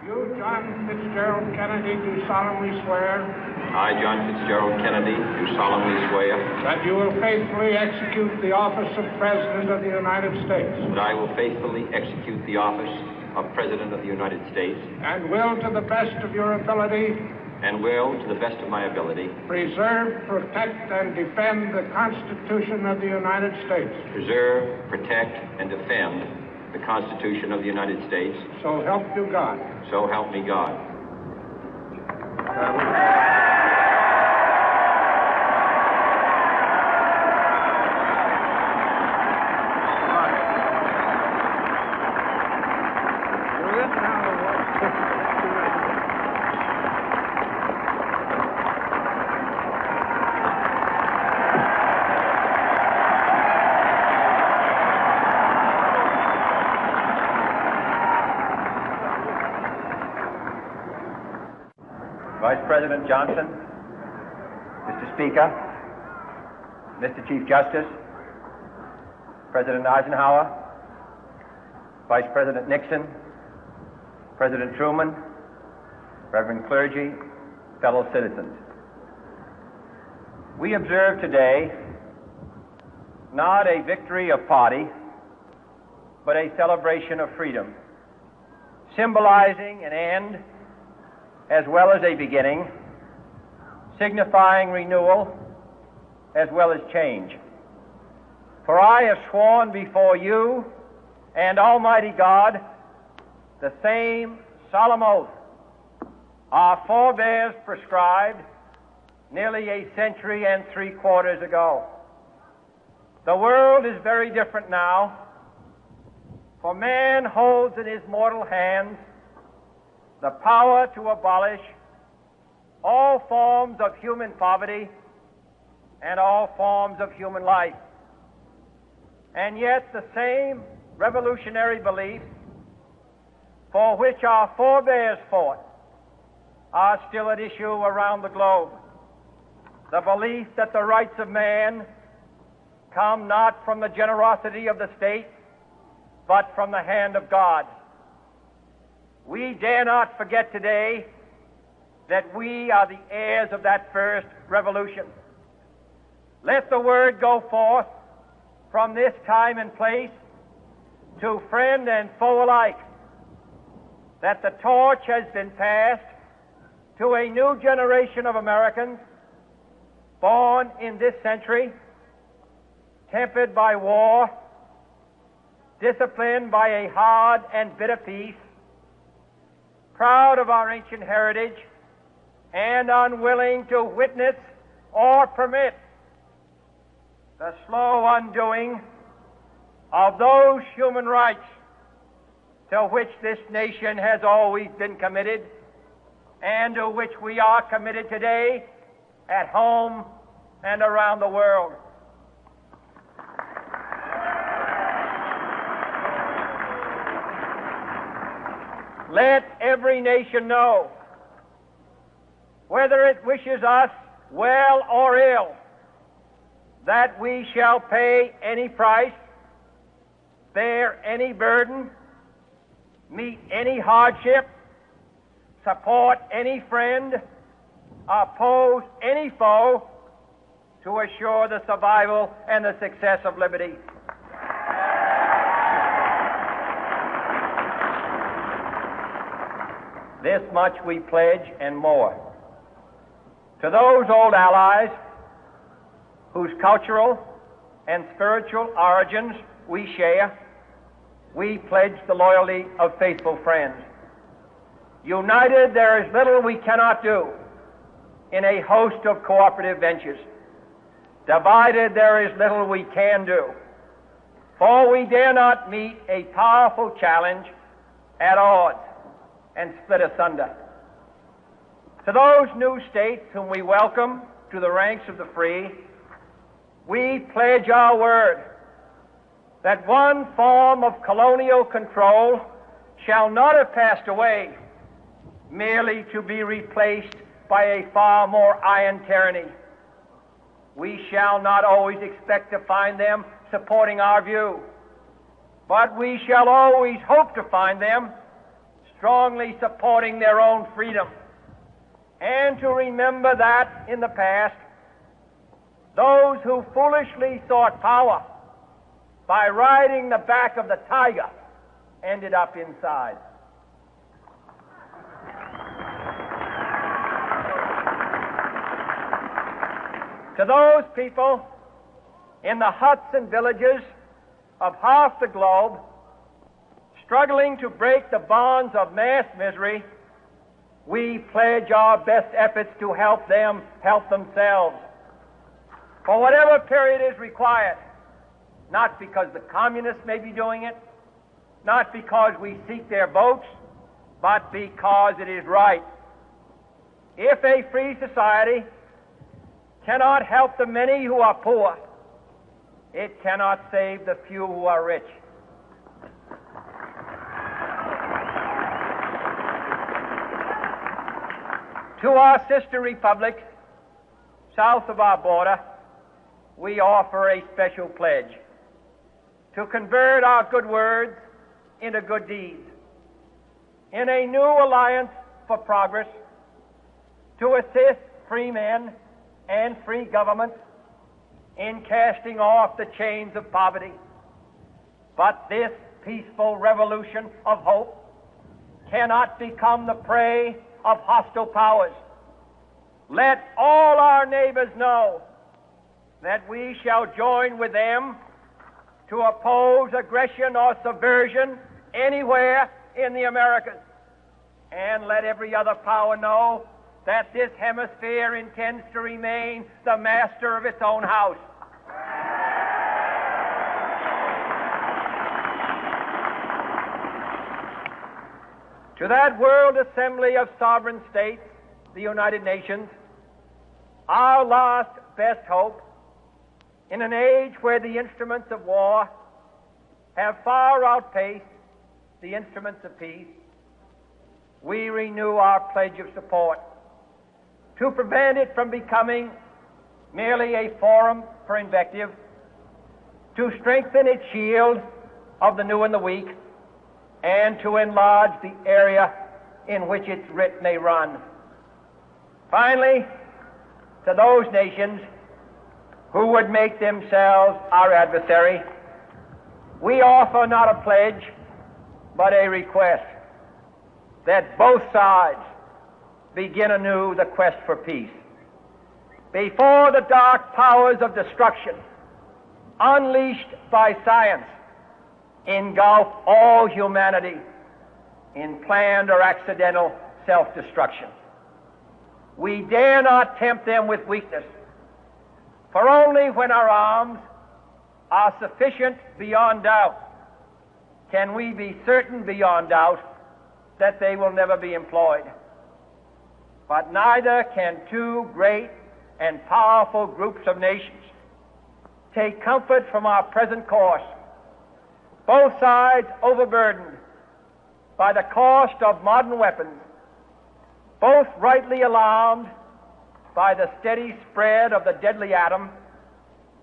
You, John Fitzgerald Kennedy, do solemnly swear. I, John Fitzgerald Kennedy, do solemnly swear. That you will faithfully execute the office of President of the United States. That I will faithfully execute the office of President of the United States. And will, to the best of your ability. And will, to the best of my ability. Preserve, protect, and defend the Constitution of the United States. Preserve, protect, and defend the Constitution of the United States. So help you God. So help me God. Vice President Johnson, Mr. Speaker, Mr. Chief Justice, President Eisenhower, Vice President Nixon, President Truman, Reverend clergy, fellow citizens. We observe today not a victory of party, but a celebration of freedom, symbolizing an end as well as a beginning, signifying renewal as well as change. For I have sworn before you and Almighty God the same solemn oath our forebears prescribed nearly a century and 3/4 ago. The world is very different now, for man holds in his mortal hands the power to abolish all forms of human poverty and all forms of human life. And yet the same revolutionary beliefs for which our forebears fought are still at issue around the globe. The belief that the rights of man come not from the generosity of the state, but from the hand of God. We dare not forget today that we are the heirs of that first revolution. Let the word go forth from this time and place to friend and foe alike that the torch has been passed to a new generation of Americans born in this century, tempered by war, disciplined by a hard and bitter peace, proud of our ancient heritage, and unwilling to witness or permit the slow undoing of those human rights to which this nation has always been committed and to which we are committed today at home and around the world. Let every nation know, whether it wishes us well or ill, that we shall pay any price, bear any burden, meet any hardship, support any friend, oppose any foe to assure the survival and the success of liberty. This much we pledge and more. To those old allies whose cultural and spiritual origins we share, we pledge the loyalty of faithful friends. United, there is little we cannot do in a host of cooperative ventures. Divided, there is little we can do, for we dare not meet a powerful challenge at odds and split asunder. To those new states whom we welcome to the ranks of the free, we pledge our word that one form of colonial control shall not have passed away merely to be replaced by a far more iron tyranny. We shall not always expect to find them supporting our view, but we shall always hope to find them strongly supporting their own freedom, and to remember that in the past, those who foolishly sought power by riding the back of the tiger ended up inside. To those people in the huts and villages of half the globe struggling to break the bonds of mass misery, we pledge our best efforts to help them help themselves for whatever period is required, not because the communists may be doing it, not because we seek their votes, but because it is right. If a free society cannot help the many who are poor, it cannot save the few who are rich. To our sister republics south of our border, we offer a special pledge to convert our good words into good deeds, in a new alliance for progress, to assist free men and free governments in casting off the chains of poverty. But this peaceful revolution of hope cannot become the prey of hostile powers. Let all our neighbors know that we shall join with them to oppose aggression or subversion anywhere in the Americas. And let every other power know that this hemisphere intends to remain the master of its own house. To that World Assembly of Sovereign States, the United Nations, our last best hope, in an age where the instruments of war have far outpaced the instruments of peace, we renew our pledge of support to prevent it from becoming merely a forum for invective, to strengthen its shield of the new and the weak, and to enlarge the area in which its writ may run. Finally, to those nations who would make themselves our adversary, we offer not a pledge, but a request that both sides begin anew the quest for peace. Before the dark powers of destruction, unleashed by science, engulf all humanity in planned or accidental self-destruction, we dare not tempt them with weakness, for only when our arms are sufficient beyond doubt can we be certain beyond doubt that they will never be employed. But neither can two great and powerful groups of nations take comfort from our present course, both sides overburdened by the cost of modern weapons, both rightly alarmed by the steady spread of the deadly atom,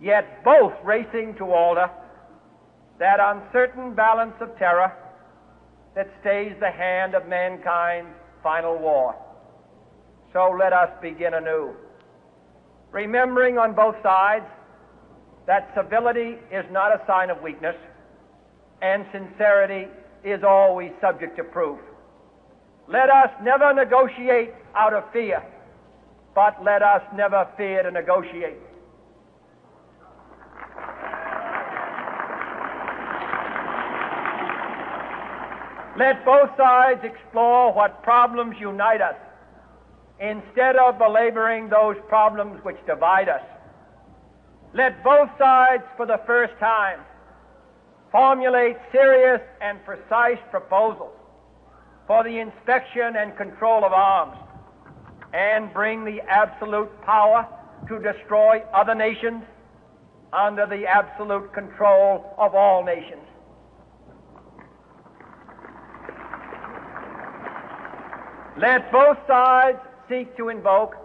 yet both racing to alter that uncertain balance of terror that stays the hand of mankind's final war. So let us begin anew, remembering on both sides that civility is not a sign of weakness, and sincerity is always subject to proof. Let us never negotiate out of fear, but let us never fear to negotiate. Let both sides explore what problems unite us, instead of belaboring those problems which divide us. Let both sides, for the first time, formulate serious and precise proposals for the inspection and control of arms, and bring the absolute power to destroy other nations under the absolute control of all nations. Let both sides seek to invoke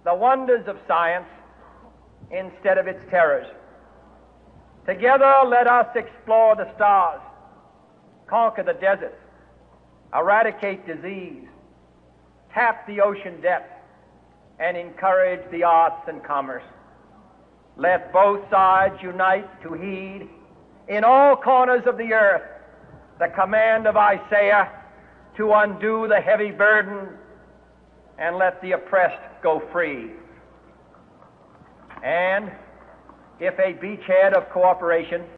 the wonders of science instead of its terrors. Together, let us explore the stars, conquer the deserts, eradicate disease, tap the ocean depth, and encourage the arts and commerce. Let both sides unite to heed in all corners of the earth the command of Isaiah to undo the heavy burden and let the oppressed go free. And if a beachhead of cooperation